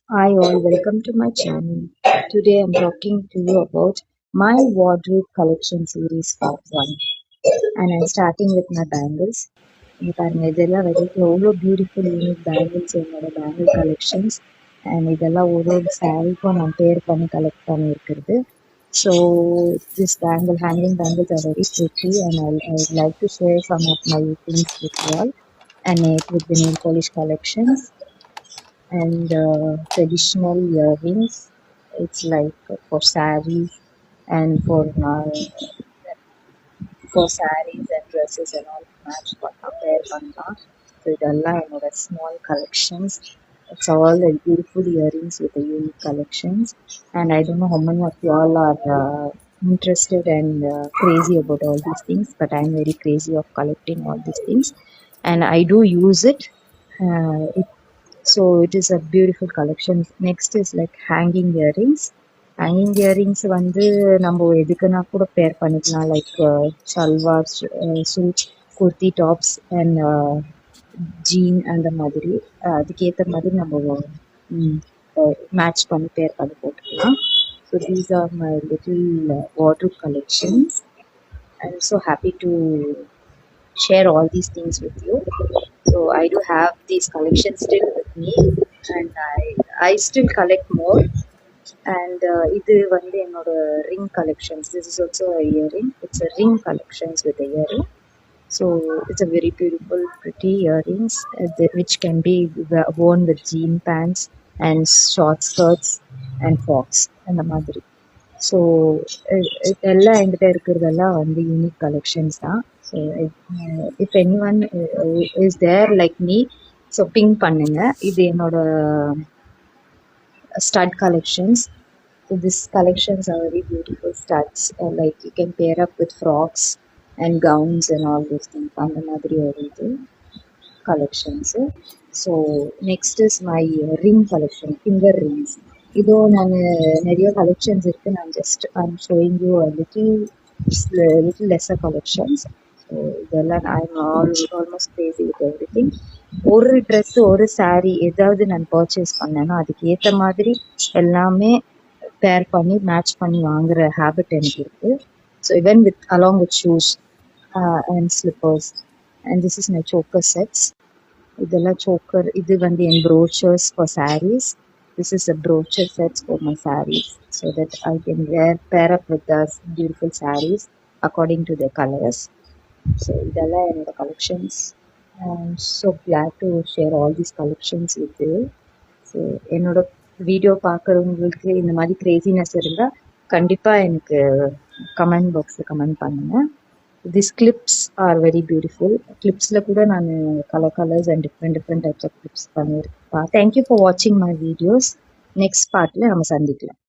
Hi all, welcome to my channel. Today I'm talking to you about my wardrobe collection series part 1, and I'm starting with my bangles. இங்க பாருங்க இதெல்லாம் எவ்வளோ beautiful unique bangles என்னோட bangle collections and இதெல்லாம் ஒரு சாரிக்கும் நான் பேர் பண்ணி கலெக்ட் பண்ணியிருக்கிறது. So this bangle hanging bangles are very pretty and I would like to share some of my things with you all and it with the nail polish collections and traditional earrings. It's like for sarees and for sarees and dresses and all match pair பண்ணலாம். So இதெல்லாம் என்னோட small collections. It's all the beautiful earrings with the unique collections. And I don't know how many of you all are interested and crazy about all these things, but I'm very crazy of collecting all these things. And I do use it. So it is a beautiful collection. Next is like hanging earrings. Hanging earrings வந்து நம்ம எதுக்குன்னா கூட பேர் பண்ணிக்கலாம், like salwar suit, kurti tops and jean அந்த மாதிரி அதுக்கேற்ற மாதிரி நம்ம மேட்ச் பண்ணி பேர் பண்ணி போட்டுக்கலாம். So these are my little wardrobe collections. I'm so happy to share all these things with you. So I do have these collections still with me and I still collect more. And இது வந்து என்னோட ring collections. This is also a earring. It's a ring collections with a earring. So it's a very beautiful pretty earrings which can be worn with jean pants and short skirts and frocks அந்த மாதிரி. So இதெல்லாம் என்கிட்ட இருக்கிறதெல்லாம் வந்து unique collections தான். So if any one is there like me, so ping பண்ணுங்க. இது என்னோட stud collections. So this collections are very beautiful studs, like you can pair up with frocks and gowns and all those things. அந்த மாதிரி ஒரு இது collections. So next is my ring collection, finger rings. இதோ நான் நிறைய collections இருக்குது. நான் just I'm showing you little lesser collections. So இதெல்லாம் I'm almost crazy with everything. ஒரு ட்ரெஸ்ஸு ஒரு சாரீ ஏதாவது நான் பர்ச்சேஸ் பண்ணேன்னா அதுக்கு ஏற்ற மாதிரி எல்லாமே பேர் பண்ணி மேட்ச் பண்ணி வாங்குற ஹேபிட் எனக்கு இருக்குது. So even with along with shoes and slippers. And this is my choker sets. இதெல்லாம் சோக்கர். இது வந்து என் brooches for saris. This is a brooch sets for my saris so that I can pair up with the beautiful saris according to the colours. So இதெல்லாம் என்னோட collections. So glad to share all these collections with you. So என்னோட video பார்க்குறவங்களுக்கு இந்த மாதிரி graciousness இருந்தால் கண்டிப்பாக எனக்கு comment பாக்ஸில் கமெண்ட் பண்ணுங்கள். This clips are very beautiful. கிளிப்ஸில் கூட நான் colours and different types of clips பண்ணியிருக்கேன். தேங்க்யூ ஃபார் வாட்சிங் மை வீடியோஸ். நெக்ஸ்ட் பார்ட்டில் நம்ம சந்திக்கலாம்.